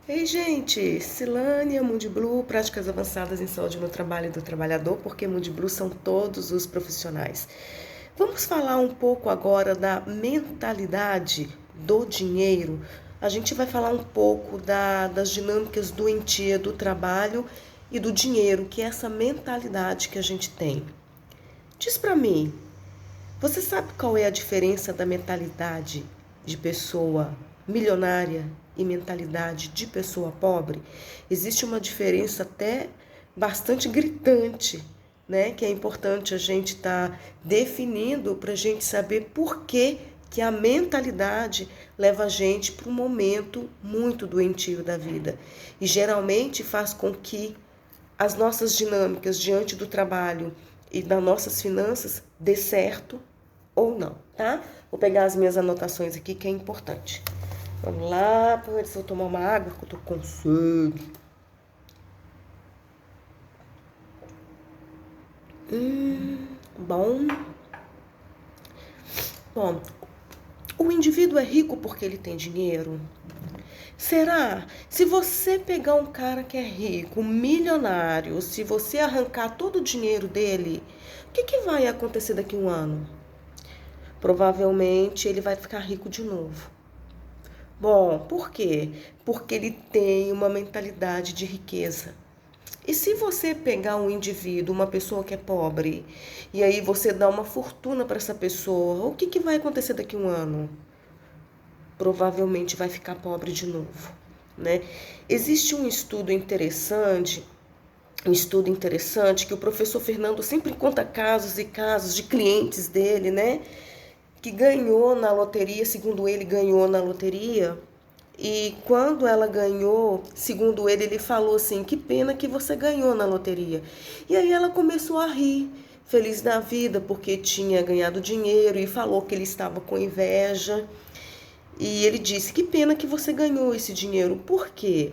Ei, gente, Silânia, Mundi Blue, práticas avançadas em saúde no trabalho do trabalhador, porque Mundi Blue são todos os profissionais. Vamos falar um pouco agora da mentalidade do dinheiro. A gente vai falar um pouco das dinâmicas doentias do trabalho e do dinheiro, que é essa mentalidade que a gente tem. Diz pra mim, você sabe qual é a diferença da mentalidade de pessoa milionária e mentalidade de pessoa pobre? Existe uma diferença até bastante gritante, né? Que é importante a gente estar definindo para a gente saber por que a mentalidade leva a gente para um momento muito doentio da vida. E geralmente faz com que as nossas dinâmicas diante do trabalho e das nossas finanças dê certo ou não, tá? Vou pegar as minhas anotações aqui que é importante. Vamos lá, para ver se eu tomar uma água, que eu tô com sede. Bom. Bom, o indivíduo é rico porque ele tem dinheiro? Será? Se você pegar um cara que é rico, milionário, se você arrancar todo o dinheiro dele, o que vai acontecer daqui a um ano? Provavelmente ele vai ficar rico de novo. Bom, por quê? Porque ele tem uma mentalidade de riqueza. E se você pegar um indivíduo, uma pessoa que é pobre, e aí você dá uma fortuna para essa pessoa, o que vai acontecer daqui a um ano? Provavelmente vai ficar pobre de novo, né? Existe um estudo interessante que o professor Fernando sempre conta casos e casos de clientes dele, né? Que ganhou na loteria, segundo ele, ganhou na loteria. E quando ela ganhou, segundo ele, ele falou assim: que pena que você ganhou na loteria. E aí ela começou a rir, feliz da vida, porque tinha ganhado dinheiro e falou que ele estava com inveja. E ele disse: que pena que você ganhou esse dinheiro. Por quê?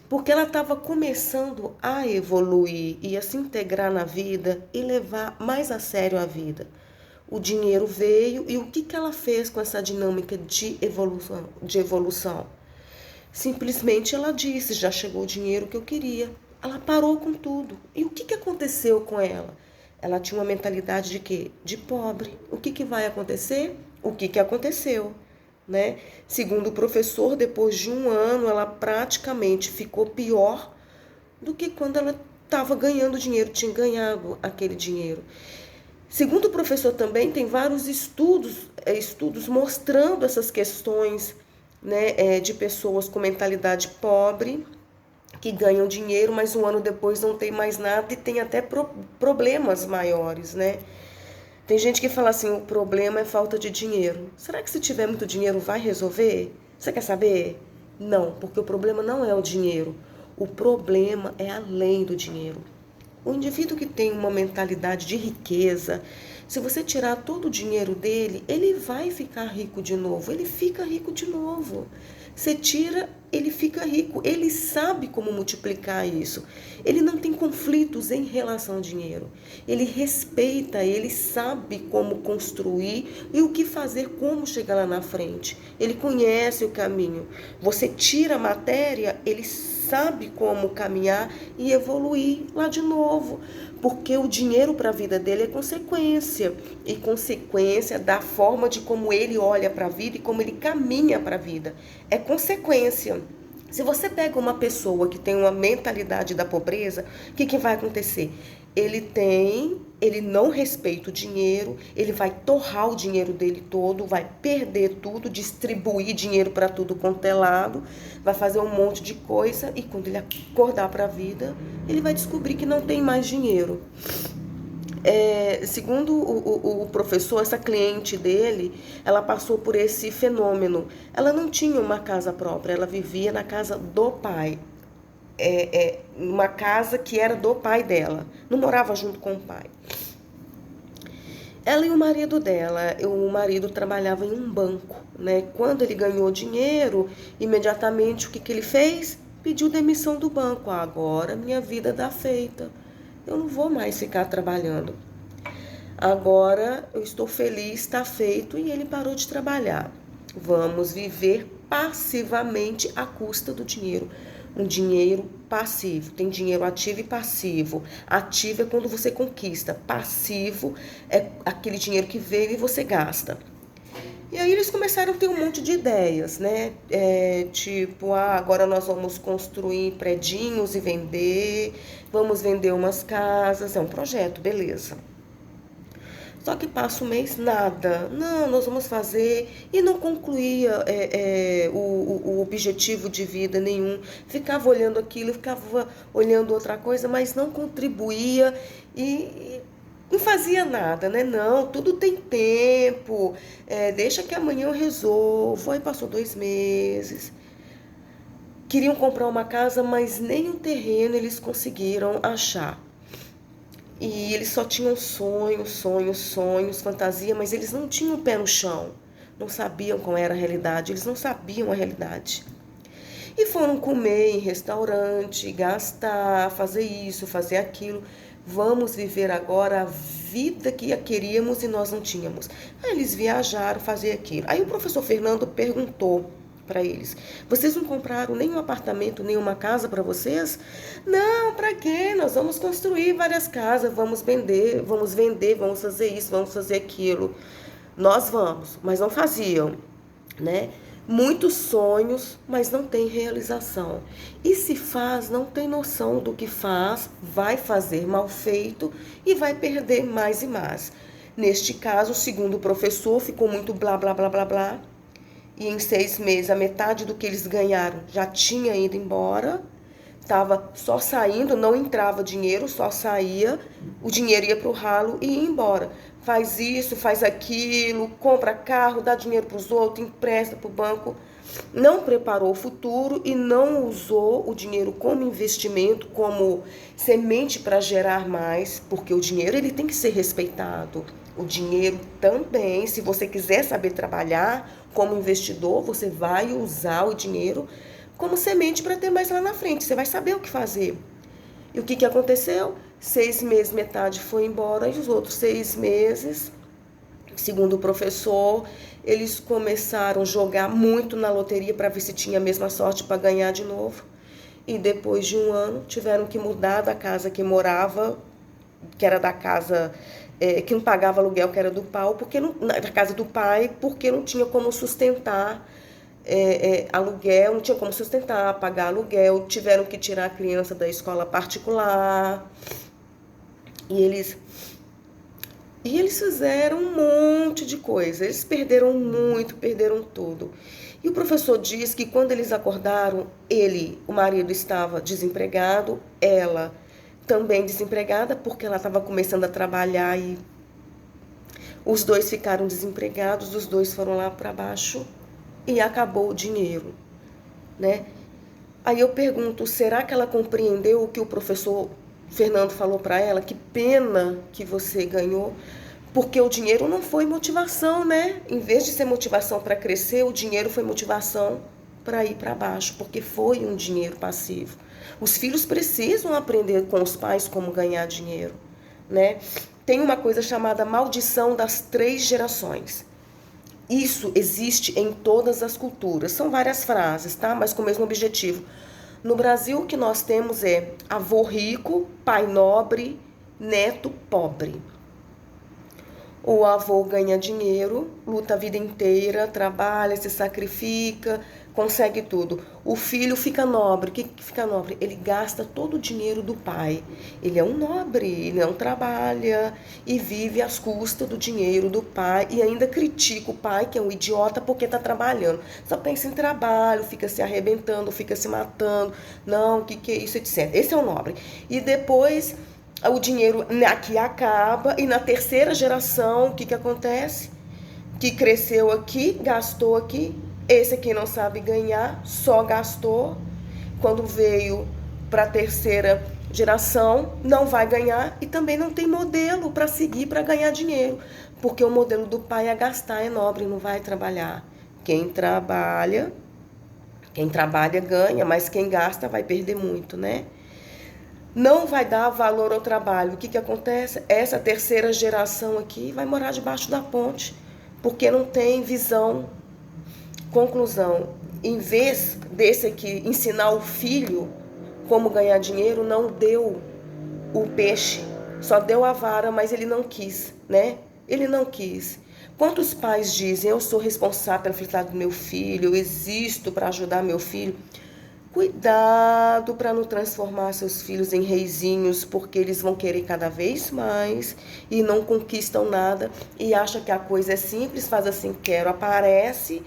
Porque ela estava começando a evoluir e a se integrar na vida e levar mais a sério a vida. O dinheiro veio e o que ela fez com essa dinâmica de evolução? Simplesmente ela disse: já chegou o dinheiro que eu queria. Ela parou com tudo. E o que aconteceu com ela? Ela tinha uma mentalidade de quê? De pobre. O que vai acontecer? O que aconteceu? Né? Segundo o professor, depois de um ano, ela praticamente ficou pior do que quando ela estava ganhando dinheiro, tinha ganhado aquele dinheiro. Segundo o professor também, tem vários estudos mostrando essas questões, né, de pessoas com mentalidade pobre, que ganham dinheiro, mas um ano depois não tem mais nada e tem até problemas maiores, né? Tem gente que fala assim, o problema é falta de dinheiro. Será que se tiver muito dinheiro vai resolver? Você quer saber? Não, porque o problema não é o dinheiro. O problema é além do dinheiro. O indivíduo que tem uma mentalidade de riqueza, se você tirar todo o dinheiro dele, ele vai ficar rico de novo. Ele fica rico de novo. Você tira, ele fica rico. Ele sabe como multiplicar isso. Ele não tem conflitos em relação ao dinheiro. Ele respeita, ele sabe como construir e o que fazer, como chegar lá na frente. Ele conhece o caminho. Você tira a matéria, ele sabe como caminhar e evoluir lá de novo, porque o dinheiro para a vida dele é consequência, e consequência da forma de como ele olha para a vida e como ele caminha para a vida. É consequência. Se você pega uma pessoa que tem uma mentalidade da pobreza, o que vai acontecer? Ele não respeita o dinheiro, ele vai torrar o dinheiro dele todo, vai perder tudo, distribuir dinheiro para tudo quanto é lado, vai fazer um monte de coisa e quando ele acordar para a vida, ele vai descobrir que não tem mais dinheiro. Segundo o professor, essa cliente dele, ela passou por esse fenômeno. Ela não tinha uma casa própria, ela vivia na casa do pai. Uma casa que era do pai dela, não morava junto com o pai. Ela e o marido dela, o marido trabalhava em um banco, né? Quando ele ganhou dinheiro, imediatamente o que ele fez? Pediu demissão do banco. Agora minha vida dá feita, eu não vou mais ficar trabalhando. Agora eu estou feliz, está feito, e ele parou de trabalhar. Vamos viver passivamente à custa do dinheiro. Um dinheiro passivo. Tem dinheiro ativo e passivo. Ativo é quando você conquista. Passivo é aquele dinheiro que veio e você gasta. E aí eles começaram a ter um monte de ideias, né? Tipo, agora nós vamos construir predinhos e vender, vamos vender umas casas, é um projeto, beleza. Só que passa um mês, nada. Não, nós vamos fazer. E não concluía o objetivo de vida nenhum. Ficava olhando aquilo, ficava olhando outra coisa, mas não contribuía e não fazia nada, né? Não, tudo tem tempo. Deixa que amanhã eu resolvo. Aí passou 2 meses. Queriam comprar uma casa, mas nem um terreno eles conseguiram achar. E eles só tinham sonhos, fantasia, mas eles não tinham o pé no chão. Não sabiam qual era a realidade, eles não sabiam a realidade. E foram comer em restaurante, gastar, fazer isso, fazer aquilo. Vamos viver agora a vida que queríamos e nós não tínhamos. Aí eles viajaram, fazer aquilo. Aí o professor Fernando perguntou para eles: vocês não compraram nenhum apartamento, nenhuma casa para vocês? Não, para quê? Nós vamos construir várias casas, vamos vender, vamos fazer isso, vamos fazer aquilo. Nós vamos, mas não faziam, né? Muitos sonhos, mas não tem realização. E se faz, não tem noção do que faz, vai fazer mal feito e vai perder mais e mais. Neste caso, segundo o professor, ficou muito blá, blá, blá, blá, blá. E em 6 meses, a metade do que eles ganharam já tinha ido embora. Estava só saindo, não entrava dinheiro, só saía. O dinheiro ia para o ralo e ia embora. Faz isso, faz aquilo, compra carro, dá dinheiro para os outros, empresta para o banco. Não preparou o futuro e não usou o dinheiro como investimento, como semente para gerar mais, porque o dinheiro ele tem que ser respeitado. O dinheiro também, se você quiser saber trabalhar como investidor, você vai usar o dinheiro como semente para ter mais lá na frente. Você vai saber o que fazer. E o que aconteceu? 6 meses, metade foi embora, e os outros 6 meses, segundo o professor, eles começaram a jogar muito na loteria para ver se tinha a mesma sorte para ganhar de novo. E depois de 1 ano, tiveram que mudar da casa que morava, que era da casa que não pagava aluguel, que era do pai, da casa do pai, porque não tinha como sustentar aluguel, não tinha como sustentar, pagar aluguel, tiveram que tirar a criança da escola particular. E eles fizeram um monte de coisa, eles perderam muito, perderam tudo. E o professor diz que quando eles acordaram, o marido estava desempregado, ela também desempregada, porque ela estava começando a trabalhar e os dois ficaram desempregados, os dois foram lá para baixo e acabou o dinheiro, né? Aí eu pergunto, será que ela compreendeu o que o professor Fernando falou para ela? Que pena que você ganhou, porque o dinheiro não foi motivação, né? Em vez de ser motivação para crescer, o dinheiro foi motivação para ir para baixo, porque foi um dinheiro passivo. Os filhos precisam aprender com os pais como ganhar dinheiro, né? Tem uma coisa chamada maldição das 3 gerações. Isso existe em todas as culturas. São várias frases, tá? Mas com o mesmo objetivo. No Brasil, o que nós temos é avô rico, pai nobre, neto pobre. O avô ganha dinheiro, luta a vida inteira, trabalha, se sacrifica, consegue tudo. O filho fica nobre. O que fica nobre? Ele gasta todo o dinheiro do pai. Ele é um nobre, ele não trabalha e vive às custas do dinheiro do pai e ainda critica o pai, que é um idiota, porque está trabalhando. Só pensa em trabalho, fica se arrebentando, fica se matando. Não, o que é isso, etc. Esse é o nobre. E depois o dinheiro aqui acaba e na 3ª geração, o que acontece? Que cresceu aqui, gastou aqui. Esse aqui não sabe ganhar, só gastou. Quando veio para a 3ª geração, não vai ganhar e também não tem modelo para seguir para ganhar dinheiro. Porque o modelo do pai é gastar, é nobre, não vai trabalhar. Quem trabalha ganha, mas quem gasta vai perder muito, né? Não vai dar valor ao trabalho. O que acontece? Essa 3ª geração aqui vai morar debaixo da ponte, porque não tem visão. Conclusão, em vez desse aqui ensinar o filho como ganhar dinheiro, não deu o peixe, só deu a vara, mas ele não quis, né? Ele não quis. Quantos pais dizem, eu sou responsável pela felicidade do meu filho, eu existo para ajudar meu filho? Cuidado para não transformar seus filhos em reizinhos, porque eles vão querer cada vez mais e não conquistam nada e acham que a coisa é simples, faz assim, quero, aparece,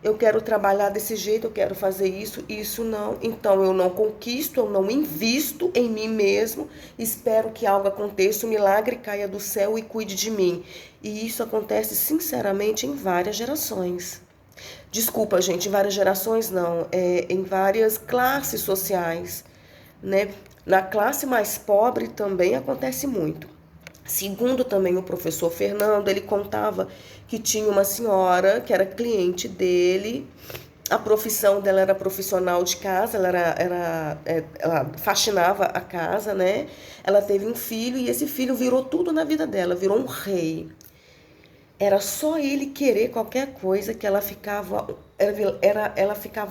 eu quero trabalhar desse jeito, eu quero fazer isso não. Então eu não conquisto, eu não invisto em mim mesmo, espero que algo aconteça, um milagre caia do céu e cuide de mim. E isso acontece sinceramente em várias gerações. Desculpa, gente, em várias gerações não, em várias classes sociais, né? Na classe mais pobre também acontece muito. Segundo também o professor Fernando, ele contava que tinha uma senhora que era cliente dele, a profissão dela era profissional de casa, ela faxinava a casa, né? Ela teve um filho e esse filho virou tudo na vida dela, virou um rei. Era só ele querer qualquer coisa que ela ficava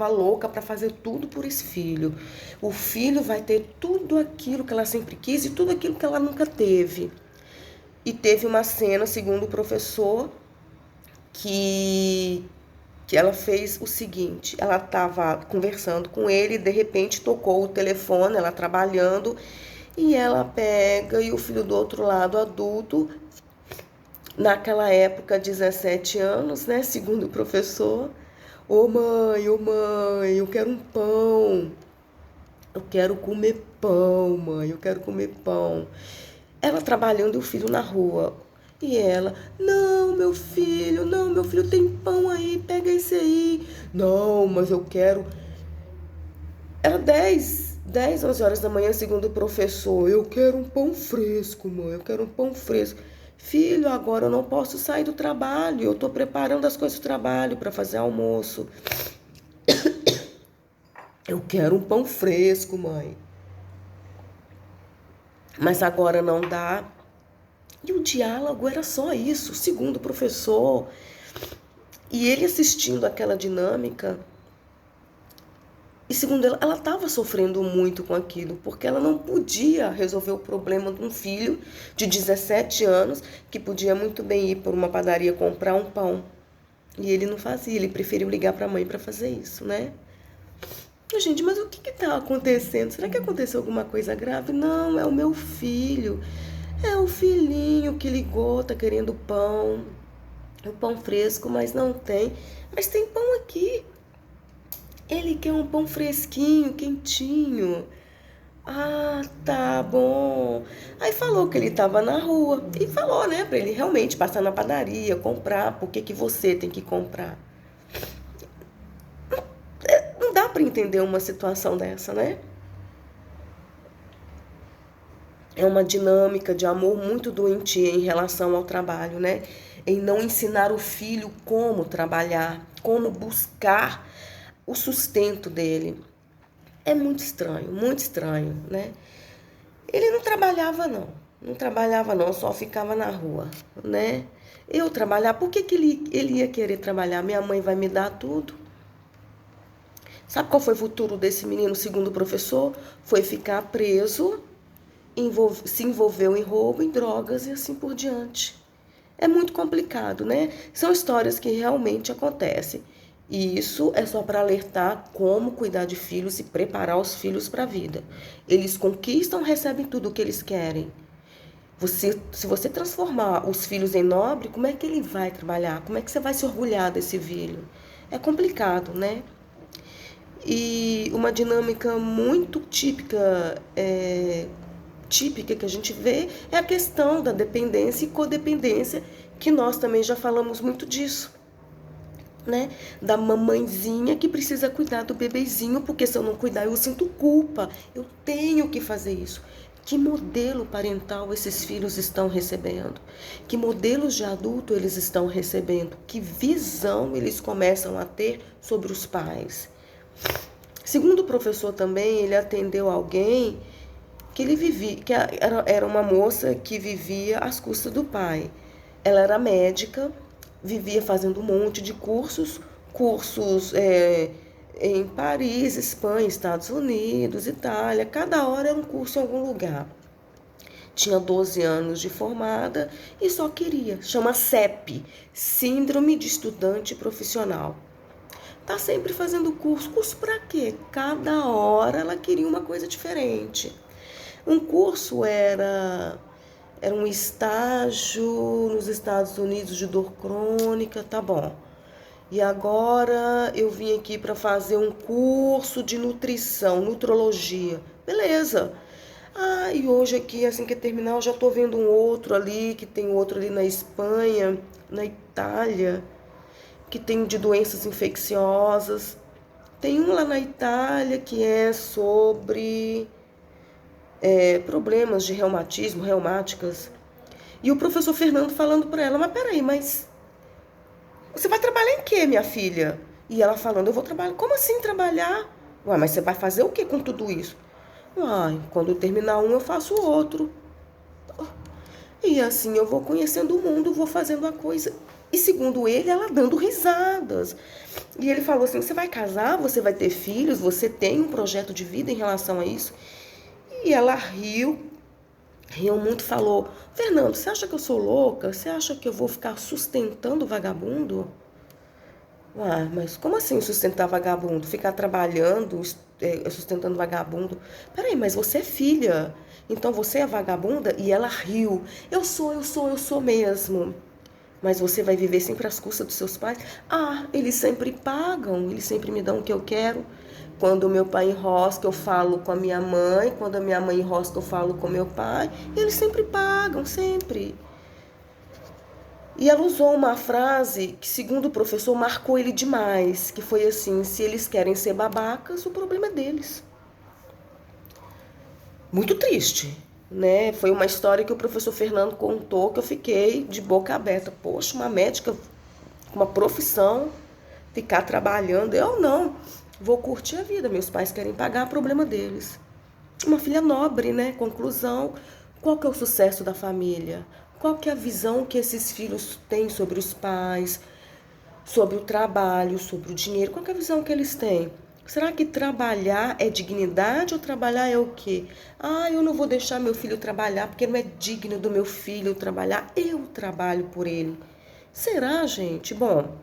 louca para fazer tudo por esse filho. O filho vai ter tudo aquilo que ela sempre quis e tudo aquilo que ela nunca teve. E teve uma cena, segundo o professor, que ela fez o seguinte: ela estava conversando com ele, de repente tocou o telefone, ela trabalhando, e ela pega e o filho do outro lado, adulto, naquela época, 17 anos, né? Segundo o professor. Ô mãe, eu quero um pão. Eu quero comer pão, mãe, eu quero comer pão. Ela trabalhando e o filho na rua. E ela, não, meu filho tem pão aí, pega esse aí. Não, mas eu quero. Era 11 horas da manhã, segundo o professor. Eu quero um pão fresco, mãe, eu quero um pão fresco. Filho, agora eu não posso sair do trabalho, eu tô preparando as coisas do trabalho para fazer almoço. Eu quero um pão fresco, mãe. Mas agora não dá. E o diálogo era só isso, segundo o professor. E ele assistindo aquela dinâmica, e segundo ela estava sofrendo muito com aquilo, porque ela não podia resolver o problema de um filho de 17 anos que podia muito bem ir por uma padaria comprar um pão. E ele não fazia, ele preferiu ligar para a mãe para fazer isso, né? Gente, mas o que está acontecendo? Será que aconteceu alguma coisa grave? Não, é o meu filho. É o filhinho que ligou, tá querendo pão. O pão fresco, mas não tem. Mas tem pão aqui. Ele quer um pão fresquinho, quentinho. Ah, tá bom. Aí falou que ele estava na rua. E falou, né, pra ele realmente passar na padaria, comprar. Por que que você tem que comprar? Não dá pra entender uma situação dessa, né? É uma dinâmica de amor muito doentia em relação ao trabalho, né? Em não ensinar o filho como trabalhar, como buscar o sustento dele. É muito estranho, né? Ele não trabalhava não, só ficava na rua, né? Eu trabalhar, por que que ele ia querer trabalhar? Minha mãe vai me dar tudo. Sabe qual foi o futuro desse menino, segundo o professor? Foi ficar preso, se envolveu em roubo, em drogas e assim por diante. É muito complicado, né? São histórias que realmente acontecem. E isso é só para alertar como cuidar de filhos e preparar os filhos para a vida. Eles conquistam, recebem tudo o que eles querem. Se você transformar os filhos em nobre, como é que ele vai trabalhar? Como é que você vai se orgulhar desse filho? É complicado, né? E uma dinâmica muito típica que a gente vê é a questão da dependência e codependência, que nós também já falamos muito disso, né? Da mamãezinha que precisa cuidar do bebezinho, porque se eu não cuidar eu sinto culpa, eu tenho que fazer isso. Que modelo parental esses filhos estão recebendo? Que modelos de adulto eles estão recebendo? Que visão eles começam a ter sobre os pais? Segundo o professor também, ele atendeu alguém que ele vivia, que era uma moça que vivia às custas do pai. Ela era médica, vivia fazendo um monte de cursos em Paris, Espanha, Estados Unidos, Itália. Cada hora era um curso em algum lugar. Tinha 12 anos de formada e só queria. Chama CEP, Síndrome de Estudante Profissional. Tá sempre fazendo curso. Curso para quê? Cada hora ela queria uma coisa diferente. Um curso era um estágio nos Estados Unidos de dor crônica, tá bom. E agora eu vim aqui para fazer um curso de nutrição, nutrologia. Beleza. Ah, e hoje aqui, assim que terminar, eu já tô vendo um outro ali, que tem outro ali na Espanha, na Itália, que tem de doenças infecciosas. Tem um lá na Itália que é sobre problemas de reumatismo, reumáticas. E o professor Fernando falando para ela, mas peraí, mas você vai trabalhar em quê, minha filha? E ela falando, eu vou trabalhar. Como assim trabalhar? Ué, mas você vai fazer o que com tudo isso? Uai, quando eu terminar um, eu faço o outro. E assim eu vou conhecendo o mundo, vou fazendo a coisa. E segundo ele, ela dando risadas. E ele falou assim, você vai casar, você vai ter filhos, você tem um projeto de vida em relação a isso? E ela riu muito, falou, Fernando, você acha que eu sou louca? Você acha que eu vou ficar sustentando o vagabundo? Ah, mas como assim sustentar vagabundo? Ficar trabalhando, sustentando vagabundo? Peraí, mas você é filha, então você é vagabunda? E ela riu. Eu sou mesmo. Mas você vai viver sempre às custas dos seus pais? Ah, eles sempre pagam, eles sempre me dão o que eu quero. Quando o meu pai enrosca, eu falo com a minha mãe. Quando a minha mãe enrosca, eu falo com o meu pai. Eles sempre pagam, sempre. E ela usou uma frase que, segundo o professor, marcou ele demais, que foi assim, se eles querem ser babacas, o problema é deles. Muito triste, né? Foi uma história que o professor Fernando contou que eu fiquei de boca aberta. Poxa, uma médica com uma profissão, ficar trabalhando, eu não. Vou curtir a vida, meus pais querem pagar, problema deles. Uma filha nobre, né? Conclusão, qual que é o sucesso da família? Qual que é a visão que esses filhos têm sobre os pais, sobre o trabalho, sobre o dinheiro? Qual que é a visão que eles têm? Será que trabalhar é dignidade ou trabalhar é o quê? Ah, eu não vou deixar meu filho trabalhar porque não é digno do meu filho trabalhar. Eu trabalho por ele. Será, gente? Bom,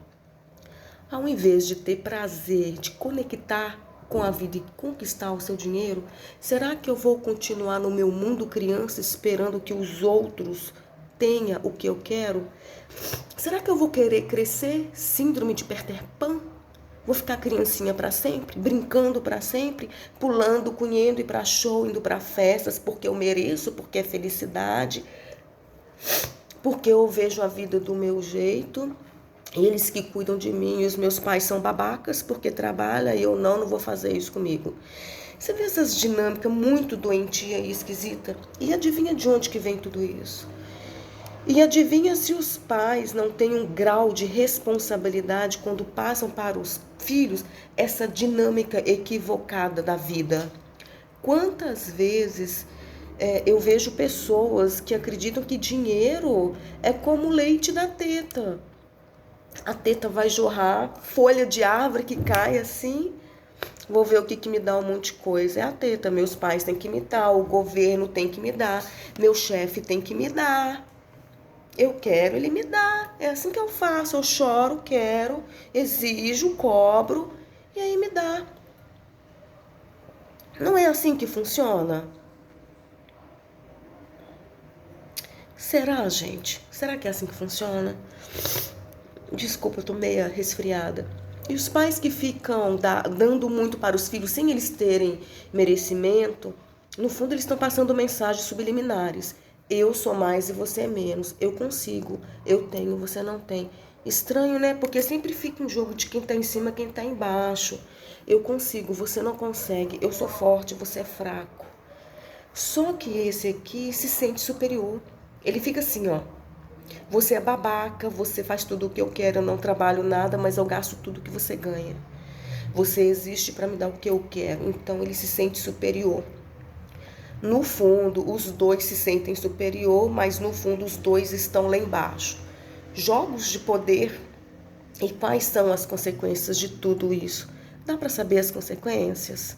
ao invés de ter prazer, de conectar com a vida e conquistar o seu dinheiro, será que eu vou continuar no meu mundo criança esperando que os outros tenham o que eu quero? Será que eu vou querer crescer? Síndrome de Peter Pan? Vou ficar criancinha para sempre, brincando para sempre, pulando, cunhendo, ir para show, indo para festas, porque eu mereço, porque é felicidade, porque eu vejo a vida do meu jeito. Eles que cuidam de mim e os meus pais são babacas porque trabalham e eu não vou fazer isso comigo. Você vê essas dinâmicas muito doentia e esquisita? E adivinha de onde que vem tudo isso? E adivinha se os pais não têm um grau de responsabilidade quando passam para os filhos essa dinâmica equivocada da vida? Quantas vezes eu vejo pessoas que acreditam que dinheiro é como leite da teta. A teta vai jorrar, folha de árvore que cai assim. Vou ver o que me dá um monte de coisa. É a teta. Meus pais têm que me dar, o governo tem que me dar, meu chefe tem que me dar. Eu quero, ele me dá. É assim que eu faço. Eu choro, quero, exijo, cobro e aí me dá. Não é assim que funciona? Será, gente? Será que é assim que funciona? Desculpa, eu tô meia resfriada. E os pais que ficam dando muito para os filhos sem eles terem merecimento, no fundo eles estão passando mensagens subliminares. Eu sou mais e você é menos. Eu consigo, eu tenho, você não tem. Estranho, né? Porque sempre fica um jogo de quem tá em cima, quem tá embaixo. Eu consigo, você não consegue. Eu sou forte, você é fraco. Só que esse aqui se sente superior. Ele fica assim, ó. Você é babaca, você faz tudo o que eu quero, eu não trabalho nada, mas eu gasto tudo que você ganha. Você existe para me dar o que eu quero, então ele se sente superior. No fundo, os dois se sentem superior, mas no fundo os dois estão lá embaixo. Jogos de poder. E quais são as consequências de tudo isso? Dá para saber as consequências?